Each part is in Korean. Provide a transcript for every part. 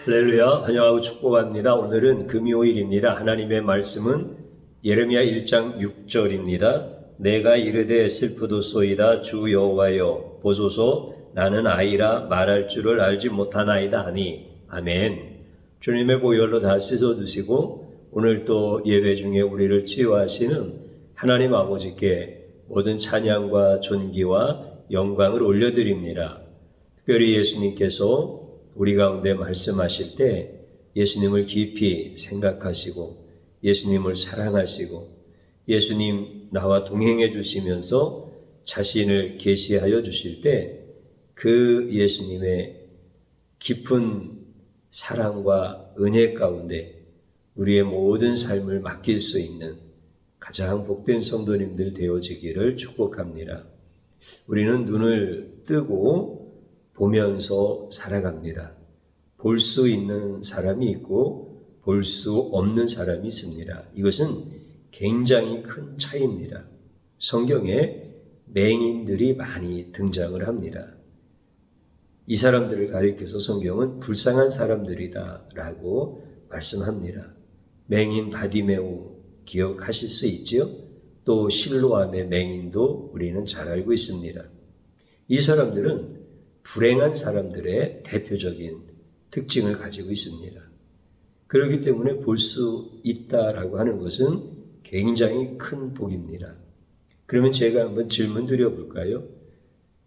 할렐루야, 환영하고 축복합니다. 오늘은 금요일입니다. 하나님의 말씀은 예레미야 1장 6절입니다. 내가 이르되 슬프도소이다 주 여호와여 보소서 나는 아이라 말할 줄을 알지 못하나이다 하니 아멘. 주님의 보혈로 다 씻어주시고 오늘 또 예배 중에 우리를 치유하시는 하나님 아버지께 모든 찬양과 존귀와 영광을 올려드립니다. 특별히 예수님께서 우리 가운데 말씀하실 때 예수님을 깊이 생각하시고 예수님을 사랑하시고 예수님 나와 동행해 주시면서 자신을 계시하여 주실 때 그 예수님의 깊은 사랑과 은혜 가운데 우리의 모든 삶을 맡길 수 있는 가장 복된 성도님들 되어지기를 축복합니다. 우리는 눈을 뜨고 보면서 살아갑니다. 볼 수 있는 사람이 있고 볼 수 없는 사람이 있습니다. 이것은 굉장히 큰 차이입니다. 성경에 맹인들이 많이 등장을 합니다. 이 사람들을 가리켜서 성경은 불쌍한 사람들이다 라고 말씀합니다. 맹인 바디메오 기억하실 수 있지요? 또 실로암의 맹인도 우리는 잘 알고 있습니다. 이 사람들은 불행한 사람들의 대표적인 특징을 가지고 있습니다. 그렇기 때문에 볼 수 있다라고 하는 것은 굉장히 큰 복입니다. 그러면 제가 한번 질문 드려볼까요?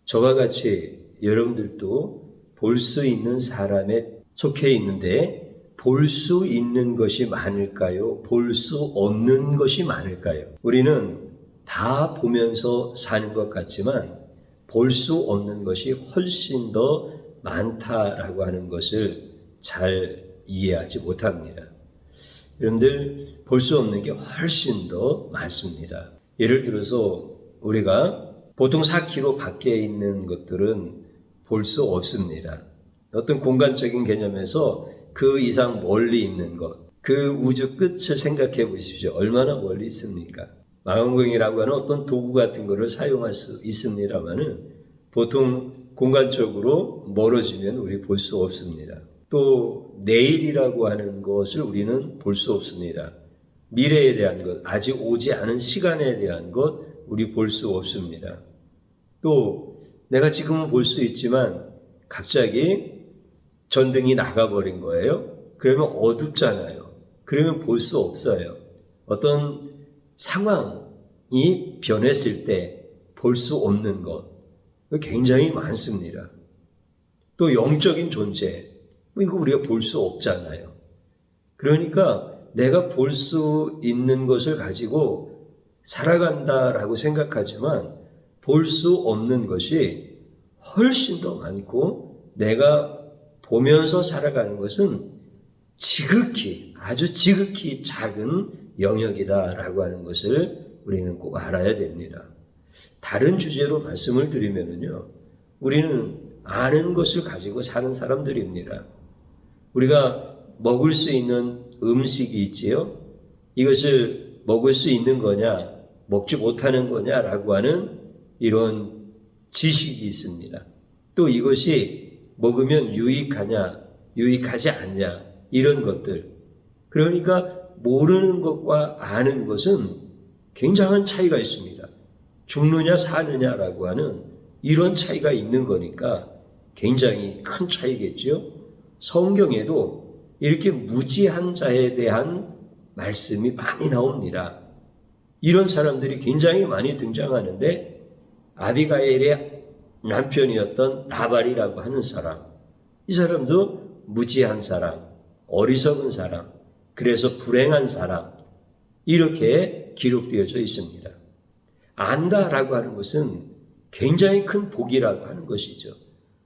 저와 같이 여러분들도 볼 수 있는 사람에 속해 있는데 볼 수 있는 것이 많을까요? 볼 수 없는 것이 많을까요? 우리는 다 보면서 사는 것 같지만 볼 수 없는 것이 훨씬 더 많다라고 하는 것을 잘 이해하지 못합니다. 여러분들 볼 수 없는 게 훨씬 더 많습니다. 예를 들어서 우리가 보통 4km 밖에 있는 것들은 볼 수 없습니다. 어떤 공간적인 개념에서 그 이상 멀리 있는 것, 그 우주 끝을 생각해 보십시오. 얼마나 멀리 있습니까? 망원경이라고 하는 어떤 도구 같은 것을 사용할 수 있습니다만은 보통 공간적으로 멀어지면 우리 볼 수 없습니다. 또 내일이라고 하는 것을 우리는 볼 수 없습니다. 미래에 대한 것, 아직 오지 않은 시간에 대한 것 우리 볼 수 없습니다. 또 내가 지금은 볼 수 있지만 갑자기 전등이 나가버린 거예요. 그러면 어둡잖아요. 그러면 볼 수 없어요. 어떤 상황이 변했을 때 볼 수 없는 것 굉장히 많습니다. 또 영적인 존재 이거 우리가 볼 수 없잖아요. 그러니까 내가 볼 수 있는 것을 가지고 살아간다라고 생각하지만 볼 수 없는 것이 훨씬 더 많고 내가 보면서 살아가는 것은 지극히 아주 지극히 작은 영역이다라고 하는 것을 우리는 꼭 알아야 됩니다. 다른 주제로 말씀을 드리면요, 우리는 아는 것을 가지고 사는 사람들입니다. 우리가 먹을 수 있는 음식이 있지요. 이것을 먹을 수 있는 거냐, 먹지 못하는 거냐라고 하는 이런 지식이 있습니다. 또 이것이 먹으면 유익하냐, 유익하지 않냐 이런 것들. 그러니까 모르는 것과 아는 것은 굉장한 차이가 있습니다. 죽느냐 사느냐라고 하는 이런 차이가 있는 거니까 굉장히 큰 차이겠죠. 성경에도 이렇게 무지한 자에 대한 말씀이 많이 나옵니다. 이런 사람들이 굉장히 많이 등장하는데 아비가일의 남편이었던 나발이라고 하는 사람, 이 사람도 무지한 사람, 어리석은 사람, 그래서 불행한 사람 이렇게 기록되어져 있습니다. 안다라고 하는 것은 굉장히 큰 복이라고 하는 것이죠.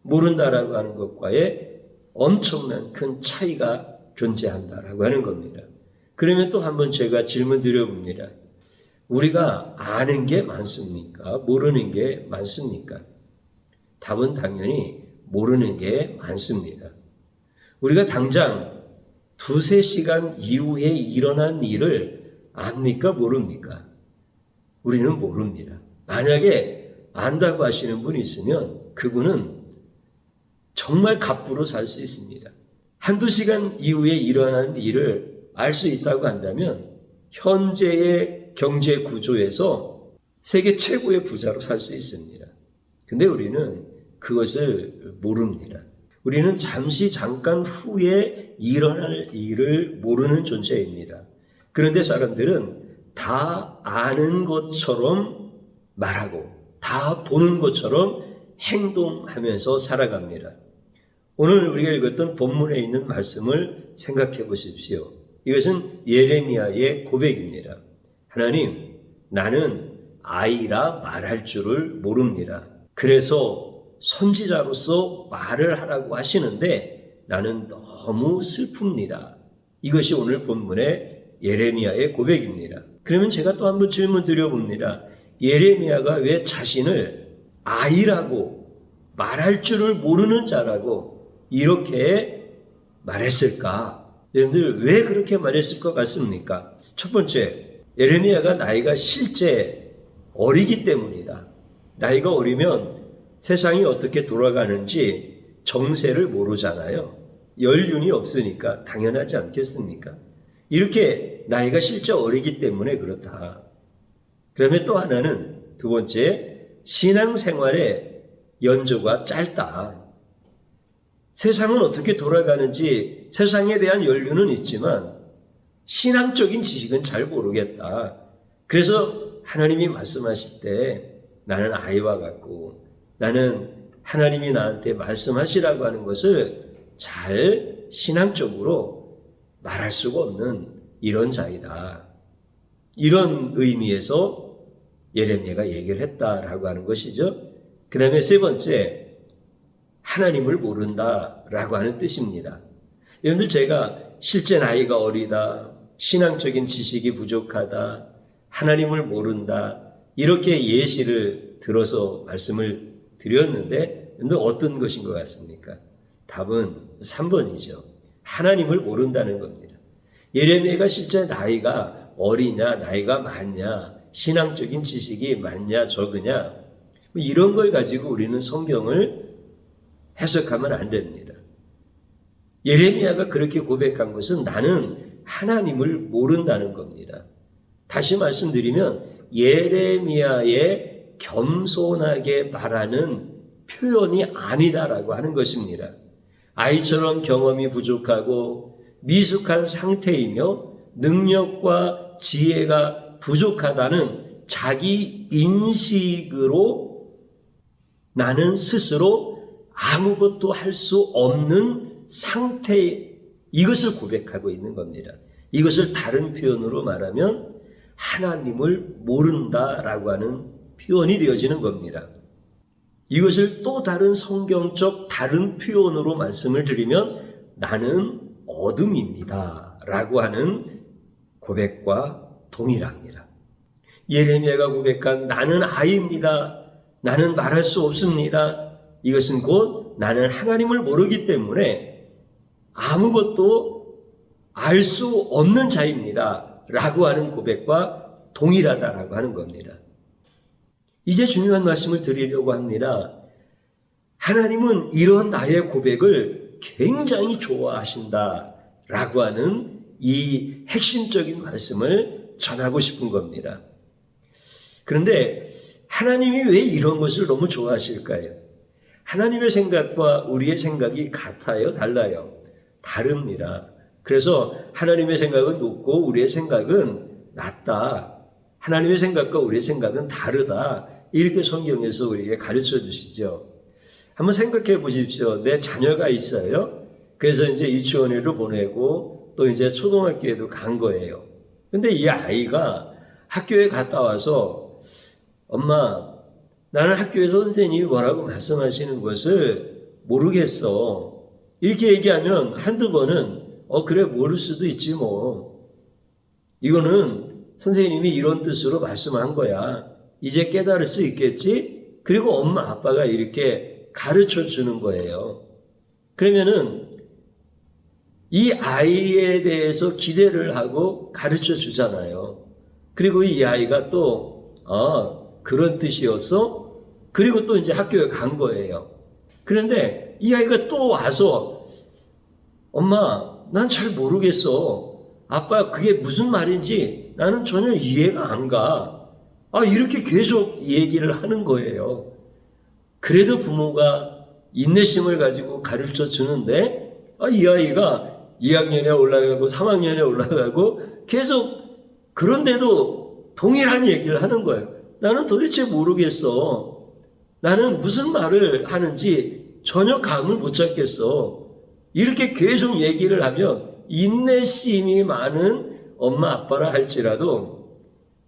모른다라고 하는 것과의 엄청난 큰 차이가 존재한다라고 하는 겁니다. 그러면 또 한번 제가 질문 드려봅니다. 우리가 아는 게 많습니까? 모르는 게 많습니까? 답은 당연히 모르는 게 많습니다. 우리가 당장 두세 시간 이후에 일어난 일을 압니까? 모릅니까? 우리는 모릅니다. 만약에 안다고 하시는 분이 있으면 그분은 정말 갑부로 살 수 있습니다. 한두 시간 이후에 일어나는 일을 알 수 있다고 한다면 현재의 경제 구조에서 세계 최고의 부자로 살 수 있습니다. 근데 우리는 그것을 모릅니다. 우리는 잠깐 후에 일어날 일을 모르는 존재입니다. 그런데 사람들은 다 아는 것처럼 말하고 다 보는 것처럼 행동하면서 살아갑니다. 오늘 우리가 읽었던 본문에 있는 말씀을 생각해 보십시오. 이것은 예레미야의 고백입니다. 하나님, 나는 아이라 말할 줄을 모릅니다. 그래서 선지자로서 말을 하라고 하시는데 나는 너무 슬픕니다. 이것이 오늘 본문의 예레미야의 고백입니다. 그러면 제가 또 한번 질문 드려봅니다. 예레미야가 왜 자신을 아이라고 말할 줄을 모르는 자라고 이렇게 말했을까? 여러분들 왜 그렇게 말했을 것 같습니까? 첫 번째, 예레미야가 나이가 실제 어리기 때문이다. 나이가 어리면 세상이 어떻게 돌아가는지 정세를 모르잖아요. 연륜이 없으니까 당연하지 않겠습니까? 이렇게 나이가 실제 어리기 때문에 그렇다. 그러면 또 하나는 두 번째, 신앙생활의 연조가 짧다. 세상은 어떻게 돌아가는지 세상에 대한 연륜은 있지만 신앙적인 지식은 잘 모르겠다. 그래서 하나님이 말씀하실 때 나는 아이와 같고 나는 하나님이 나한테 말씀하시라고 하는 것을 잘 신앙적으로 말할 수가 없는 이런 자이다. 이런 의미에서 예레미야가 얘기를 했다라고 하는 것이죠. 그 다음에 세 번째, 하나님을 모른다라고 하는 뜻입니다. 여러분들 제가 실제 나이가 어리다, 신앙적인 지식이 부족하다, 하나님을 모른다 이렇게 예시를 들어서 말씀을 드렸는데 여러분들 어떤 것인 것 같습니까? 답은 3번이죠. 하나님을 모른다는 겁니다. 예레미야가 실제 나이가 어리냐, 나이가 많냐, 신앙적인 지식이 많냐, 적으냐 이런 걸 가지고 우리는 성경을 해석하면 안 됩니다. 예레미야가 그렇게 고백한 것은 나는 하나님을 모른다는 겁니다. 다시 말씀드리면 예레미야의 겸손하게 말하는 표현이 아니다라고 하는 것입니다. 아이처럼 경험이 부족하고 미숙한 상태이며 능력과 지혜가 부족하다는 자기 인식으로 나는 스스로 아무것도 할 수 없는 상태, 이것을 고백하고 있는 겁니다. 이것을 다른 표현으로 말하면 하나님을 모른다라고 하는 표현이 되어지는 겁니다. 이것을 또 다른 성경적 다른 표현으로 말씀을 드리면 나는 어둠입니다 라고 하는 고백과 동일합니다. 예레미야가 고백한 나는 아이입니다. 나는 말할 수 없습니다. 이것은 곧 나는 하나님을 모르기 때문에 아무것도 알 수 없는 자입니다 라고 하는 고백과 동일하다라고 하는 겁니다. 이제 중요한 말씀을 드리려고 합니다. 하나님은 이런 나의 고백을 굉장히 좋아하신다라고 하는 이 핵심적인 말씀을 전하고 싶은 겁니다. 그런데 하나님이 왜 이런 것을 너무 좋아하실까요? 하나님의 생각과 우리의 생각이 같아요? 달라요? 다릅니다. 그래서 하나님의 생각은 높고 우리의 생각은 낮다. 하나님의 생각과 우리의 생각은 다르다. 이렇게 성경에서 우리에게 가르쳐 주시죠. 한번 생각해 보십시오. 내 자녀가 있어요. 그래서 이제 유치원에도 보내고 또 이제 초등학교에도 간 거예요. 근데 이 아이가 학교에 갔다 와서 엄마, 나는 학교에서 선생님이 뭐라고 말씀하시는 것을 모르겠어. 이렇게 얘기하면 한두 번은 그래 모를 수도 있지 뭐. 이거는 선생님이 이런 뜻으로 말씀한 거야. 이제 깨달을 수 있겠지? 그리고 엄마 아빠가 이렇게 가르쳐 주는 거예요. 그러면은 이 아이에 대해서 기대를 하고 가르쳐 주잖아요. 그리고 이 아이가 또 그런 뜻이었어? 그리고 또 이제 학교에 간 거예요. 그런데 이 아이가 또 와서 엄마, 난 잘 모르겠어. 아빠, 그게 무슨 말인지 나는 전혀 이해가 안 가. 이렇게 계속 얘기를 하는 거예요. 그래도 부모가 인내심을 가지고 가르쳐 주는데, 이 아이가 2학년에 올라가고 3학년에 올라가고 계속 그런데도 동일한 얘기를 하는 거예요. 나는 도대체 모르겠어. 나는 무슨 말을 하는지 전혀 감을 못 잡겠어. 이렇게 계속 얘기를 하면 인내심이 많은 엄마 아빠라 할지라도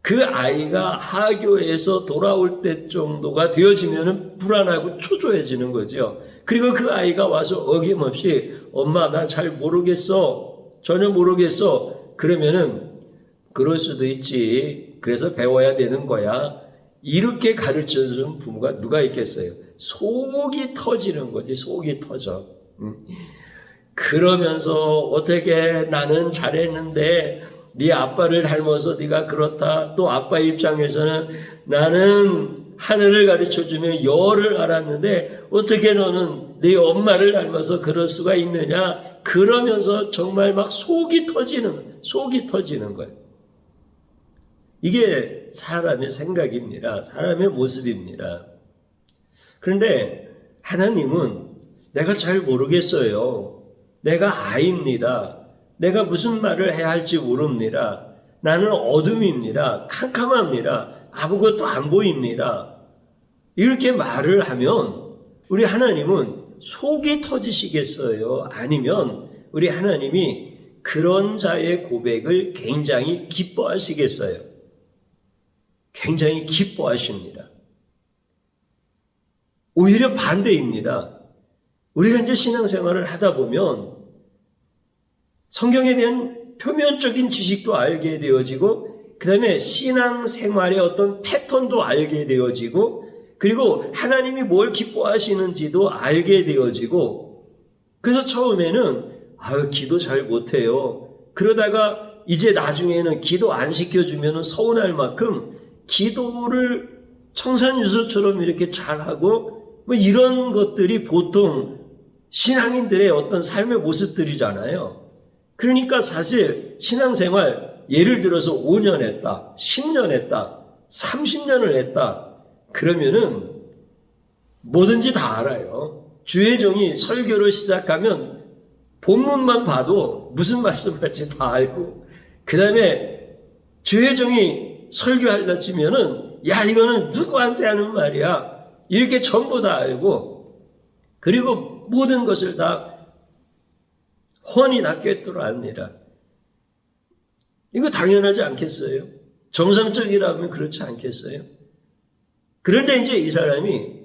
그 아이가 하교에서 돌아올 때 정도가 되어지면 불안하고 초조해지는 거죠. 그리고 그 아이가 와서 어김없이 엄마 나 잘 모르겠어. 전혀 모르겠어. 그러면은 그럴 수도 있지. 그래서 배워야 되는 거야. 이렇게 가르쳐주는 부모가 누가 있겠어요? 속이 터지는 거지. 속이 터져. 그러면서 어떻게 나는 잘했는데 네 아빠를 닮아서 네가 그렇다. 또 아빠 입장에서는 나는 하늘을 가르쳐주면 여를 알았는데 어떻게 너는 네 엄마를 닮아서 그럴 수가 있느냐. 그러면서 정말 막 속이 터지는 거예요. 이게 사람의 생각입니다. 사람의 모습입니다. 그런데 하나님은 내가 잘 모르겠어요. 내가 아이입니다. 내가 무슨 말을 해야 할지 모릅니다. 나는 어둠입니다. 캄캄합니다. 아무것도 안 보입니다. 이렇게 말을 하면 우리 하나님은 속이 터지시겠어요? 아니면 우리 하나님이 그런 자의 고백을 굉장히 기뻐하시겠어요? 굉장히 기뻐하십니다. 오히려 반대입니다. 우리가 이제 신앙생활을 하다 보면 성경에 대한 표면적인 지식도 알게 되어지고 그 다음에 신앙생활의 어떤 패턴도 알게 되어지고 그리고 하나님이 뭘 기뻐하시는지도 알게 되어지고 그래서 처음에는 기도 잘 못해요. 그러다가 이제 나중에는 기도 안 시켜주면 서운할 만큼 기도를 청산유수처럼 이렇게 잘하고 뭐 이런 것들이 보통 신앙인들의 어떤 삶의 모습들이잖아요. 그러니까 사실 신앙생활 예를 들어서 5년 했다, 10년 했다, 30년을 했다 그러면은 뭐든지 다 알아요. 주혜정이 설교를 시작하면 본문만 봐도 무슨 말씀할지 다 알고 그 다음에 주혜정이 설교하려 치면은 이거는 누구한테 하는 말이야 이렇게 전부 다 알고 그리고 모든 것을 다 훤히 다 꿰뚫어 압니다. 이거 당연하지 않겠어요? 정상적이라면 그렇지 않겠어요? 그런데 이제 이 사람이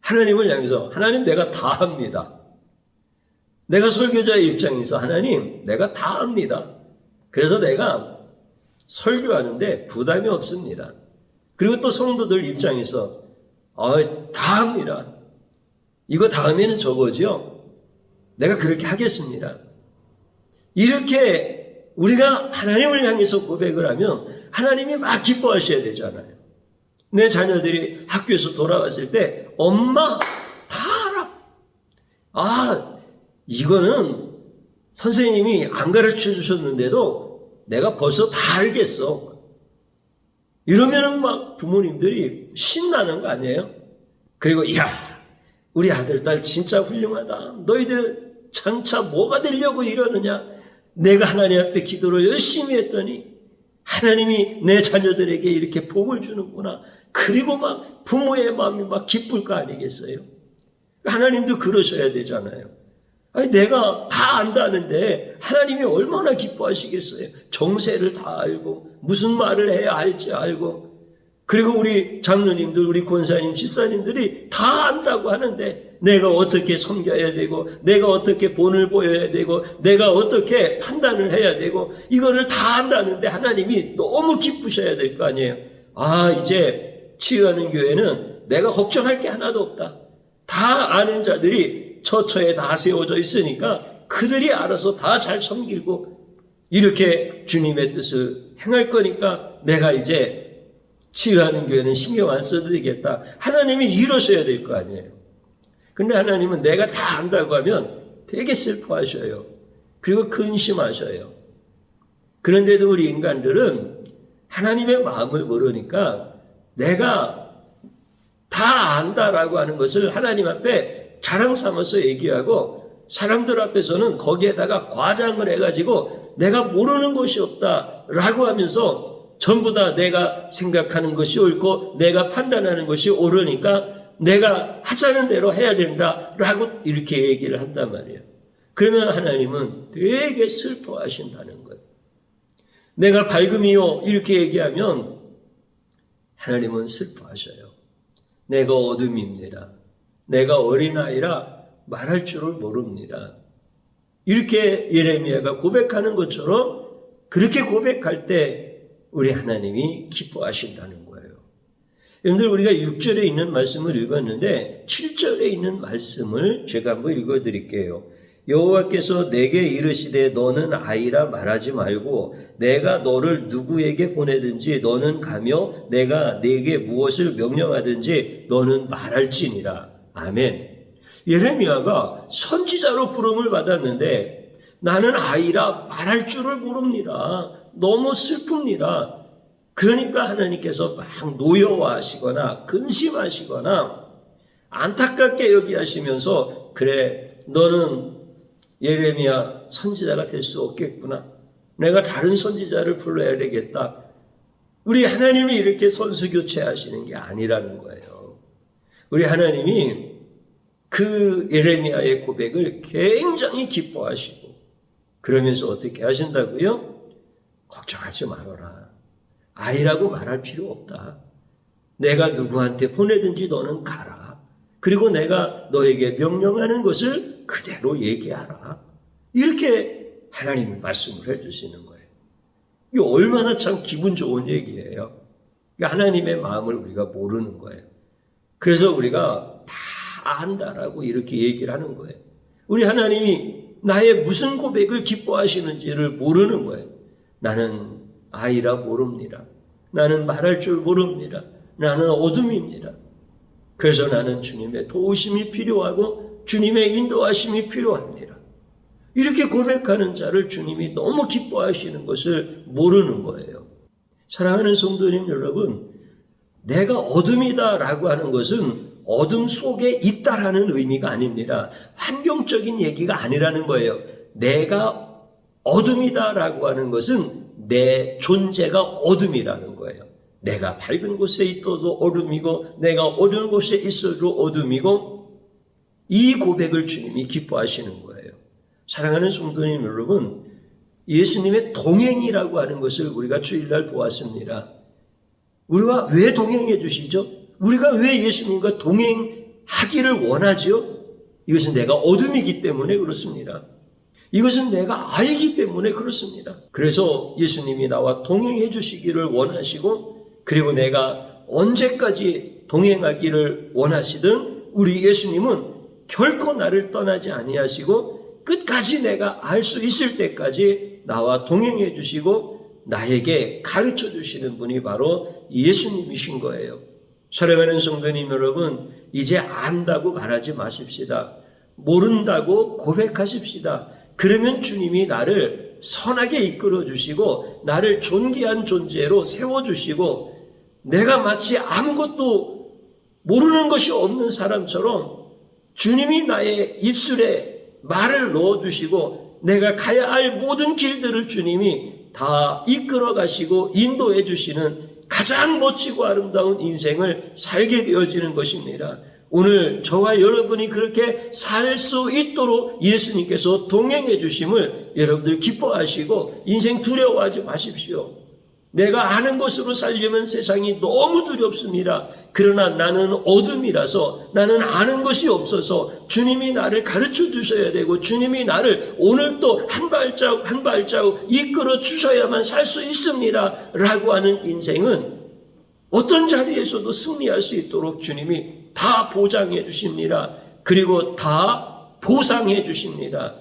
하나님을 향해서 하나님 내가 다 합니다. 내가 설교자의 입장에서 하나님 내가 다 합니다. 그래서 내가 설교하는데 부담이 없습니다. 그리고 또 성도들 입장에서 다 합니다. 이거 다음에는 저거죠. 내가 그렇게 하겠습니다. 이렇게 우리가 하나님을 향해서 고백을 하면 하나님이 막 기뻐하셔야 되잖아요. 내 자녀들이 학교에서 돌아왔을 때 엄마 다 알아. 이거는 선생님이 안 가르쳐 주셨는데도 내가 벌써 다 알겠어. 이러면은 막 부모님들이 신나는 거 아니에요? 그리고 우리 아들 딸 진짜 훌륭하다. 너희들 장차 뭐가 되려고 이러느냐? 내가 하나님 앞에 기도를 열심히 했더니 하나님이 내 자녀들에게 이렇게 복을 주는구나. 그리고 막 부모의 마음이 막 기쁠 거 아니겠어요? 하나님도 그러셔야 되잖아요. 내가 다 안다는데 하나님이 얼마나 기뻐하시겠어요? 정세를 다 알고 무슨 말을 해야 할지 알고 그리고 우리 장로님들, 우리 권사님, 집사님들이 다 안다고 하는데 내가 어떻게 섬겨야 되고 내가 어떻게 본을 보여야 되고 내가 어떻게 판단을 해야 되고 이거를 다 안다는데 하나님이 너무 기쁘셔야 될 거 아니에요. 이제 치유하는 교회는 내가 걱정할 게 하나도 없다. 다 아는 자들이 처처에 다 세워져 있으니까 그들이 알아서 다 잘 섬기고 이렇게 주님의 뜻을 행할 거니까 내가 이제 치유하는 교회는 신경 안 써도 되겠다. 하나님이 이러셔야 될 거 아니에요. 근데 하나님은 내가 다 안다고 하면 되게 슬퍼하셔요. 그리고 근심하셔요. 그런데도 우리 인간들은 하나님의 마음을 모르니까 내가 다 안다라고 하는 것을 하나님 앞에 자랑 삼아서 얘기하고 사람들 앞에서는 거기에다가 과장을 해가지고 내가 모르는 것이 없다라고 하면서 전부 다 내가 생각하는 것이 옳고 내가 판단하는 것이 옳으니까 내가 하자는 대로 해야 된다라고 이렇게 얘기를 한단 말이에요. 그러면 하나님은 되게 슬퍼하신다는 거예요. 내가 밝음이요 이렇게 얘기하면 하나님은 슬퍼하셔요. 내가 어둠입니다. 내가 어린아이라 말할 줄을 모릅니다. 이렇게 예레미야가 고백하는 것처럼 그렇게 고백할 때 우리 하나님이 기뻐하신다는 거예요. 여러분들 우리가 6절에 있는 말씀을 읽었는데 7절에 있는 말씀을 제가 한번 읽어드릴게요. 여호와께서 내게 이르시되 너는 아이라 말하지 말고 내가 너를 누구에게 보내든지 너는 가며 내가 네게 무엇을 명령하든지 너는 말할지니라. 아멘. 예레미야가 선지자로 부름을 받았는데 나는 아이라 말할 줄을 모릅니다. 너무 슬픕니다. 그러니까 하나님께서 막 노여워하시거나 근심하시거나 안타깝게 여기하시면서 그래 너는 예레미야 선지자가 될 수 없겠구나. 내가 다른 선지자를 불러야 되겠다. 우리 하나님이 이렇게 선수교체하시는 게 아니라는 거예요. 우리 하나님이 그 예레미야의 고백을 굉장히 기뻐하시고 그러면서 어떻게 하신다고요? 걱정하지 말아라. 아이라고 말할 필요 없다. 내가 누구한테 보내든지 너는 가라. 그리고 내가 너에게 명령하는 것을 그대로 얘기하라. 이렇게 하나님이 말씀을 해주시는 거예요. 이게 얼마나 참 기분 좋은 얘기예요. 하나님의 마음을 우리가 모르는 거예요. 그래서 우리가 다 안다라고 이렇게 얘기를 하는 거예요. 우리 하나님이 나의 무슨 고백을 기뻐하시는지를 모르는 거예요. 나는 아이라 모릅니다. 나는 말할 줄 모릅니다. 나는 어둠입니다. 그래서 나는 주님의 도우심이 필요하고 주님의 인도하심이 필요합니다. 이렇게 고백하는 자를 주님이 너무 기뻐하시는 것을 모르는 거예요. 사랑하는 성도님 여러분, 내가 어둠이다라고 하는 것은 어둠 속에 있다라는 의미가 아닙니다. 환경적인 얘기가 아니라는 거예요. 내가 어둠이다라고 하는 것은 내 존재가 어둠이라는 거예요. 내가 밝은 곳에 있어도 어둠이고 내가 어두운 곳에 있어도 어둠이고 이 고백을 주님이 기뻐하시는 거예요. 사랑하는 성도님 여러분, 예수님의 동행이라고 하는 것을 우리가 주일날 보았습니다. 우리가 왜 동행해 주시죠? 우리가 왜 예수님과 동행하기를 원하죠? 이것은 내가 어둠이기 때문에 그렇습니다. 이것은 내가 아이기 때문에 그렇습니다. 그래서 예수님이 나와 동행해 주시기를 원하시고 그리고 내가 언제까지 동행하기를 원하시든 우리 예수님은 결코 나를 떠나지 아니하시고 끝까지 내가 알 수 있을 때까지 나와 동행해 주시고 나에게 가르쳐 주시는 분이 바로 예수님이신 거예요. 사랑하는 성도님 여러분, 이제 안다고 말하지 마십시다. 모른다고 고백하십시다. 그러면 주님이 나를 선하게 이끌어 주시고 나를 존귀한 존재로 세워주시고 내가 마치 아무것도 모르는 것이 없는 사람처럼 주님이 나의 입술에 말을 넣어주시고 내가 가야 할 모든 길들을 주님이 다 이끌어 가시고 인도해 주시는 가장 멋지고 아름다운 인생을 살게 되어지는 것입니다. 오늘 저와 여러분이 그렇게 살 수 있도록 예수님께서 동행해 주심을 여러분들 기뻐하시고 인생 두려워하지 마십시오. 내가 아는 것으로 살려면 세상이 너무 두렵습니다. 그러나 나는 어둠이라서 나는 아는 것이 없어서 주님이 나를 가르쳐 주셔야 되고 주님이 나를 오늘도 한 발자국 한 발자국 이끌어 주셔야만 살 수 있습니다. 라고 하는 인생은 어떤 자리에서도 승리할 수 있도록 주님이 다 보장해 주십니다. 그리고 다 보상해 주십니다.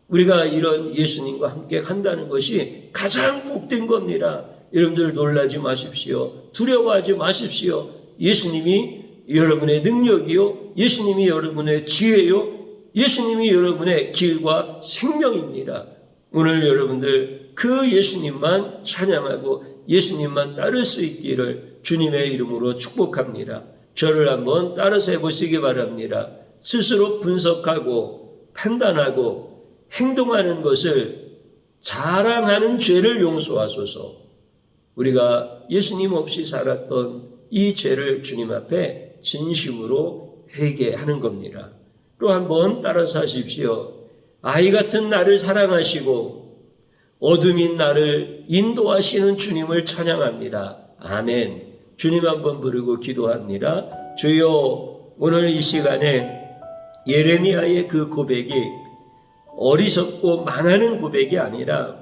우리가 이런 예수님과 함께 간다는 것이 가장 복된 겁니다. 여러분들 놀라지 마십시오. 두려워하지 마십시오. 예수님이 여러분의 능력이요. 예수님이 여러분의 지혜요. 예수님이 여러분의 길과 생명입니다. 오늘 여러분들 그 예수님만 찬양하고 예수님만 따를 수 있기를 주님의 이름으로 축복합니다. 저를 한번 따라서 해보시기 바랍니다. 스스로 분석하고 판단하고 행동하는 것을 자랑하는 죄를 용서하소서. 우리가 예수님 없이 살았던 이 죄를 주님 앞에 진심으로 회개하는 겁니다. 또 한번 따라서 하십시오. 아이 같은 나를 사랑하시고 어둠인 나를 인도하시는 주님을 찬양합니다. 아멘. 주님 한번 부르고 기도합니다. 주여, 오늘 이 시간에 예레미야의 그 고백이 어리석고 망하는 고백이 아니라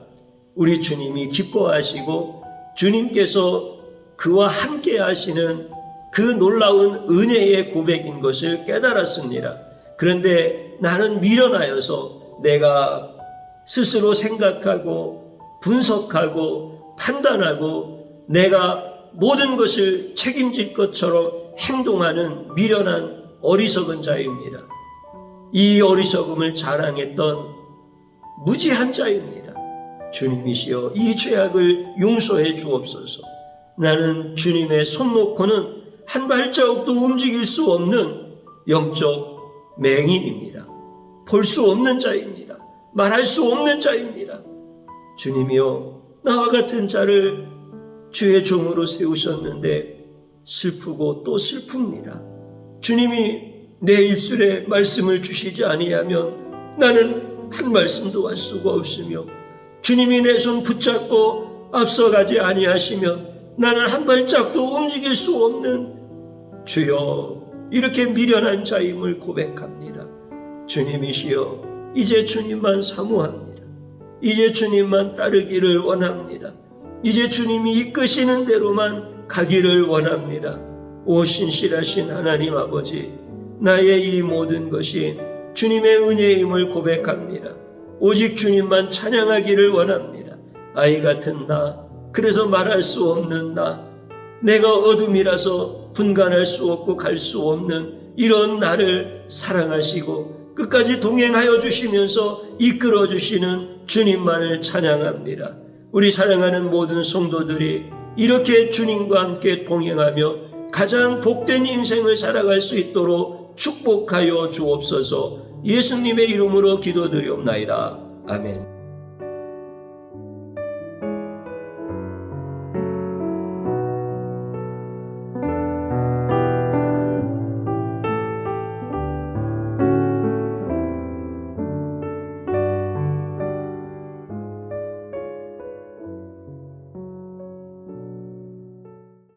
우리 주님이 기뻐하시고 주님께서 그와 함께 하시는 그 놀라운 은혜의 고백인 것을 깨달았습니다. 그런데 나는 미련하여서 내가 스스로 생각하고 분석하고 판단하고 내가 모든 것을 책임질 것처럼 행동하는 미련한 어리석은 자입니다. 이 어리석음을 자랑했던 무지한 자입니다. 주님이시여 이 죄악을 용서해 주옵소서. 나는 주님의 손 놓고는 한 발자국도 움직일 수 없는 영적 맹인입니다. 볼 수 없는 자입니다. 말할 수 없는 자입니다. 주님이여 나와 같은 자를 주의 종으로 세우셨는데 슬프고 또 슬픕니다. 주님이 내 입술에 말씀을 주시지 아니하면 나는 한 말씀도 할 수가 없으며 주님이 내 손 붙잡고 앞서가지 아니하시면 나는 한 발짝도 움직일 수 없는 주여 이렇게 미련한 자임을 고백합니다. 주님이시여 이제 주님만 사모합니다. 이제 주님만 따르기를 원합니다. 이제 주님이 이끄시는 대로만 가기를 원합니다. 오 신실하신 하나님 아버지, 나의 이 모든 것이 주님의 은혜임을 고백합니다. 오직 주님만 찬양하기를 원합니다. 아이 같은 나, 그래서 말할 수 없는 나, 내가 어둠이라서 분간할 수 없고 갈 수 없는 이런 나를 사랑하시고 끝까지 동행하여 주시면서 이끌어 주시는 주님만을 찬양합니다. 우리 사랑하는 모든 성도들이 이렇게 주님과 함께 동행하며 가장 복된 인생을 살아갈 수 있도록 축복하여 주옵소서. 예수님의 이름으로 기도드리옵나이다. 아멘.